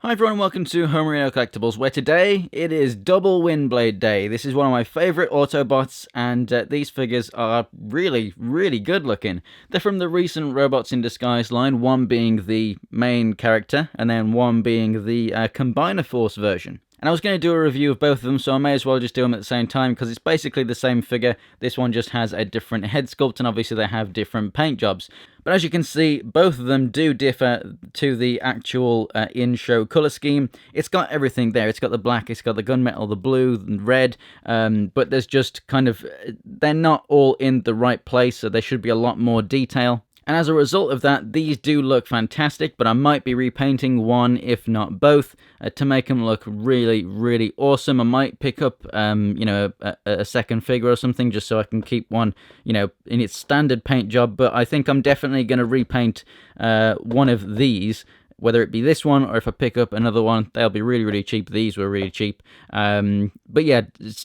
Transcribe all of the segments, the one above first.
Hi everyone, welcome to Homerino Collectibles, where today it is double Windblade Day. This is one of my favourite Autobots, and these figures are really, really good looking. They're from the recent Robots in Disguise line, one being the main character, and then one being the Combiner Force version. And I was going to do a review of both of them, so I may as well just do them at the same time, because it's basically the same figure. This one just has a different head sculpt, and obviously they have different paint jobs. But as you can see, both of them do differ to the actual in-show colour scheme. It's got everything there. It's got the black, it's got the gunmetal, the blue, the red, but there's just kind of... they're not all in the right place, so there should be a lot more detail. And as a result of that, these do look fantastic, but I might be repainting one, if not both, to make them look really, really awesome. I might pick up, a second figure or something, just so I can keep one, in its standard paint job. But I think I'm definitely going to repaint one of these, whether it be this one or if I pick up another one. They'll be really, really cheap. These were really cheap. But yeah,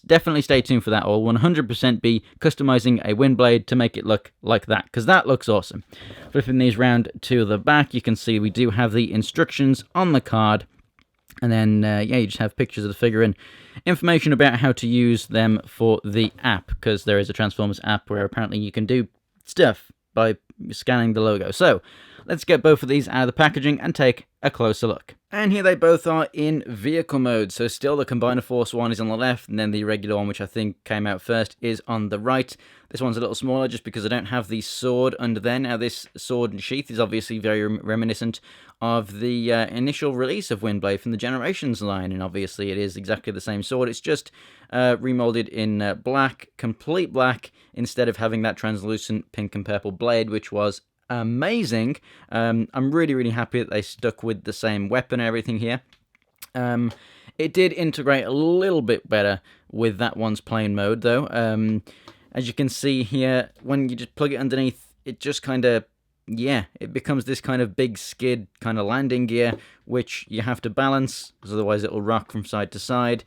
definitely stay tuned for that. I'll 100% be customizing a Windblade to make it look like that, because that looks awesome. Flipping these round to the back, you can see we do have the instructions on the card. And then, you just have pictures of the figure and information about how to use them for the app, because there is a Transformers app where apparently you can do stuff by scanning the logo. So, let's get both of these out of the packaging and take a closer look. And here they both are in vehicle mode. So still the Combiner Force one is on the left, and then the regular one, which I think came out first, is on the right. This one's a little smaller just because I don't have the sword under there. Now this sword and sheath is obviously very reminiscent of the initial release of Windblade from the Generations line, and obviously it is exactly the same sword. It's just remolded in black, complete black, instead of having that translucent pink and purple blade, which was amazing. I'm really, really happy that they stuck with the same weapon and everything here. It did integrate a little bit better with that one's plain mode, though. As you can see here, when you just plug it underneath, it just kind of, it becomes this kind of big skid kind of landing gear, which you have to balance, because otherwise it will rock from side to side.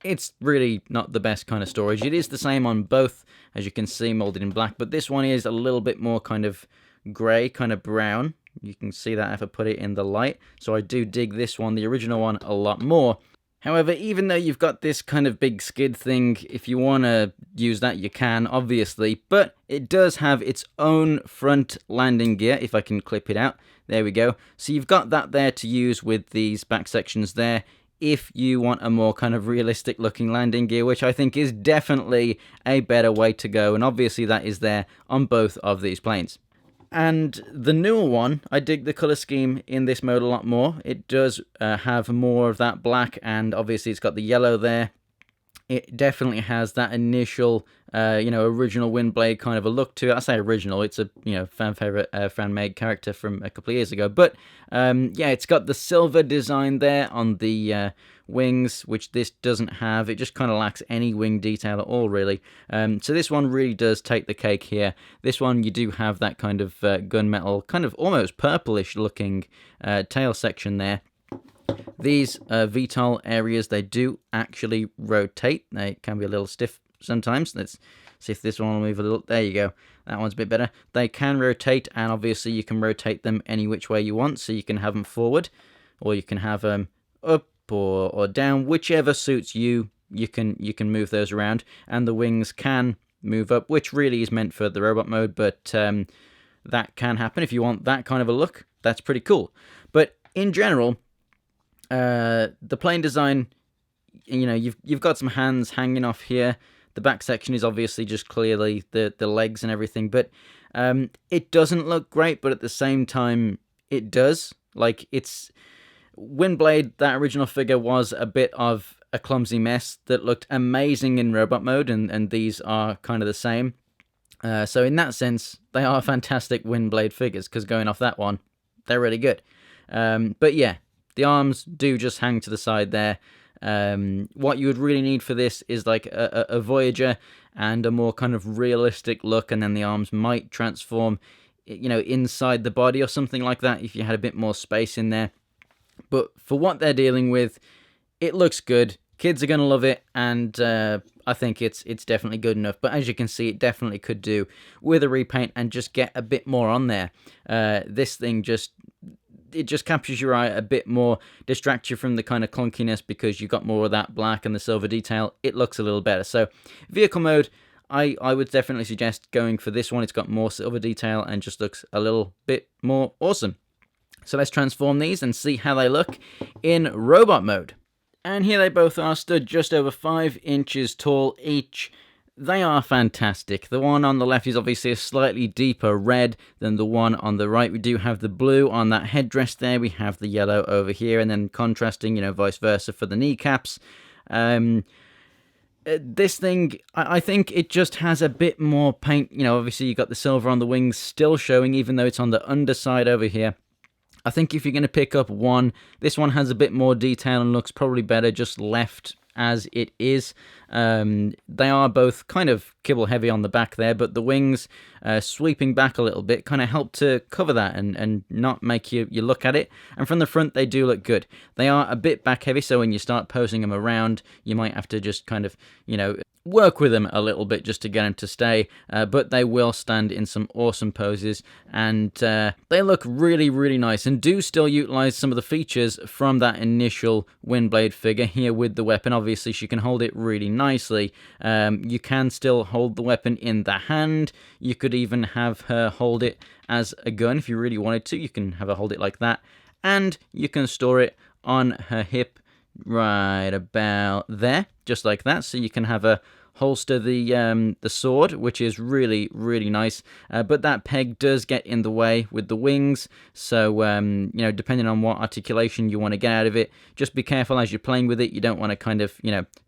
It's really not the best kind of storage. It is the same on both, as you can see, molded in black, but this one is a little bit more kind of grey, kind of brown. You can see that if I put it in the light. So I do dig this one, the original one, a lot more. However, even though you've got this kind of big skid thing, if you want to use that, you can, obviously, but it does have its own front landing gear, if I can clip it out. There we go. So you've got that there to use with these back sections there, if you want a more kind of realistic looking landing gear, which I think is definitely a better way to go, and obviously that is there on both of these planes. And the newer one, I dig the colour scheme in this mode a lot more. It does have more of that black, and obviously it's got the yellow there. It definitely has that initial, original Windblade kind of a look to it. I say original, it's a, fan favorite, fan-made character from a couple of years ago. But, it's got the silver design there on the wings, which this doesn't have. It just kind of lacks any wing detail at all, really. So this one really does take the cake here. This one, you do have that kind of gunmetal, kind of almost purplish-looking tail section there. These VTOL areas, they do actually rotate. They can be a little stiff sometimes. Let's see if this one will move a little. There you go. That one's a bit better. They can rotate, and obviously you can rotate them any which way you want. So you can have them forward, or you can have them up or down, whichever suits you. You can move those around, and the wings can move up, which really is meant for the robot mode. But that can happen if you want that kind of a look. That's pretty cool. But in general, the plane design, you've got some hands hanging off here. The back section is obviously just clearly the legs and everything, but it doesn't look great, but at the same time it does. Like, it's Windblade, that original figure, was a bit of a clumsy mess that looked amazing in robot mode, and these are kind of the same. So in that sense, they are fantastic Windblade figures, because going off that one, they're really good. But yeah, the arms do just hang to the side there. What you would really need for this is like a Voyager and a more kind of realistic look, and then the arms might transform, inside the body or something like that if you had a bit more space in there. But for what they're dealing with, it looks good. Kids are going to love it, and I think it's definitely good enough. But as you can see, it definitely could do with a repaint and just get a bit more on there. This thing just... it just captures your eye a bit more, distracts you from the kind of clunkiness because you've got more of that black and the silver detail. It looks a little better. So vehicle mode, I would definitely suggest going for this one. It's got more silver detail and just looks a little bit more awesome. So let's transform these and see how they look in robot mode. And here they both are, stood just over 5 inches tall each. They are fantastic. The one on the left is obviously a slightly deeper red than the one on the right. We do have the blue on that headdress there. We have the yellow over here, and then contrasting, vice versa for the kneecaps. This thing, I think it just has a bit more paint. Obviously you've got the silver on the wings still showing, even though it's on the underside over here. I think if you're going to pick up one, this one has a bit more detail and looks probably better just left as it is. They are both kind of kibble heavy on the back there, but the wings sweeping back a little bit kind of help to cover that and not make you look at it. And from the front, they do look good. They are a bit back heavy, so when you start posing them around, you might have to just kind of, work with them a little bit just to get them to stay, but they will stand in some awesome poses, and they look really, really nice and do still utilize some of the features from that initial Windblade figure here with the weapon. Obviously, she can hold it really nicely. You can still hold the weapon in the hand. You could even have her hold it as a gun if you really wanted to. You can have her hold it like that, and you can store it on her hip right about there, just like that, so you can have a holster the sword, which is really, really nice, but that peg does get in the way with the wings, so depending on what articulation you want to get out of it, just be careful as you're playing with it. You don't want to kind of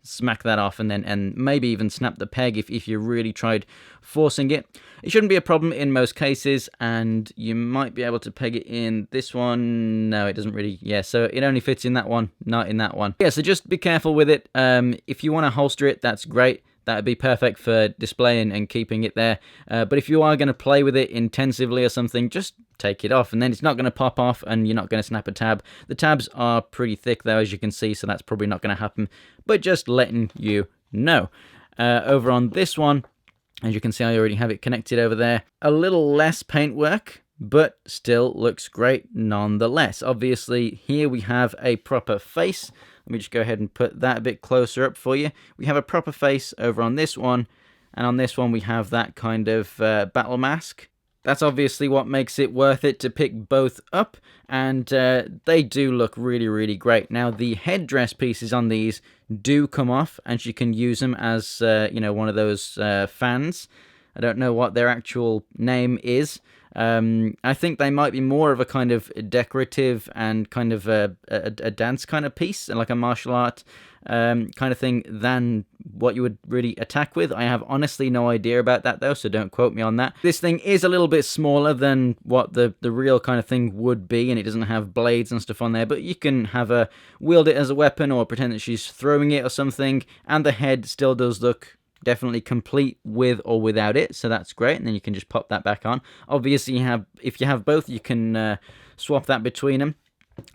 smack that off and maybe even snap the peg if you really tried forcing it. It shouldn't be a problem in most cases, and you might be able to peg it in this one. No, it doesn't really. Yeah, so it only fits in that one, not in that one. Yeah, so just be careful with it. If you want to holster it, that's great. That would be perfect for displaying and keeping it there. But if you are going to play with it intensively or something, just take it off, and then it's not going to pop off and you're not going to snap a tab. The tabs are pretty thick though, as you can see, so that's probably not going to happen, but just letting you know. Over on this one, as you can see, I already have it connected over there. A little less paintwork, but still looks great nonetheless. Obviously, here we have a proper face. Let me just go ahead and put that a bit closer up for you. We have a proper face over on this one, and on this one we have that kind of battle mask. That's obviously what makes it worth it to pick both up, and they do look really, really great. Now, the headdress pieces on these do come off, and you can use them as, one of those fans. I don't know what their actual name is. I think they might be more of a kind of decorative and kind of a dance kind of piece, like a martial art kind of thing, than what you would really attack with. I have honestly no idea about that though, so don't quote me on that. This thing is a little bit smaller than what the real kind of thing would be, and it doesn't have blades and stuff on there, but you can have her wield it as a weapon or pretend that she's throwing it or something, and the head still does look definitely complete with or without it, so that's great. And then you can just pop that back on. Obviously, if you have both, you can swap that between them.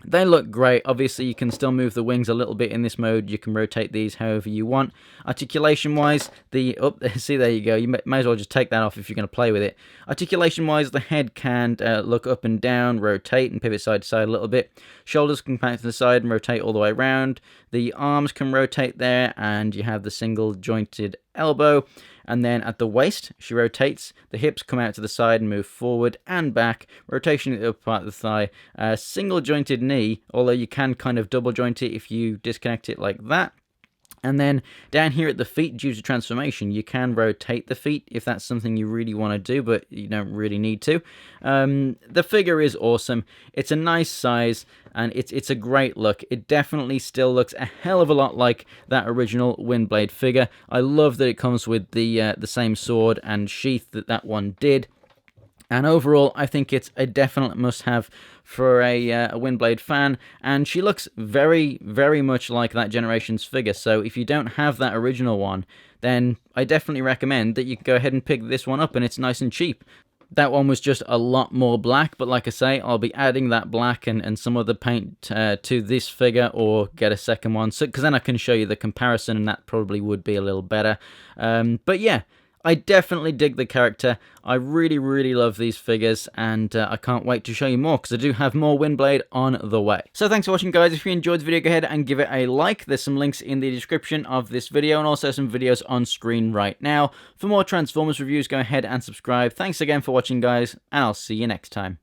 They look great. Obviously, you can still move the wings a little bit in this mode. You can rotate these however you want. Articulation-wise, see, there you go. You may as well just take that off if you're going to play with it. Articulation-wise, the head can look up and down, rotate, and pivot side to side a little bit. Shoulders can come out to the side and rotate all the way around. The arms can rotate there, and you have the single-jointed elbow. And then at the waist, she rotates. The hips come out to the side and move forward and back. Rotation at the upper part of the thigh. Single jointed knee, although you can kind of double joint it if you disconnect it like that. And then down here at the feet, due to transformation, you can rotate the feet if that's something you really want to do, but you don't really need to. The figure is awesome. It's a nice size, and it's a great look. It definitely still looks a hell of a lot like that original Windblade figure. I love that it comes with the same sword and sheath that one did. And overall, I think it's a definite must-have for a Windblade fan, and she looks very, very much like that generation's figure. So if you don't have that original one, then I definitely recommend that you can go ahead and pick this one up, and it's nice and cheap. That one was just a lot more black, but like I say, I'll be adding that black and some other paint to this figure, or get a second one, because then I can show you the comparison, and that probably would be a little better. But yeah, I definitely dig the character. I really, really love these figures, and I can't wait to show you more, because I do have more Windblade on the way. So thanks for watching, guys. If you enjoyed the video, go ahead and give it a like. There's some links in the description of this video, and also some videos on screen right now. For more Transformers reviews, go ahead and subscribe. Thanks again for watching, guys, and I'll see you next time.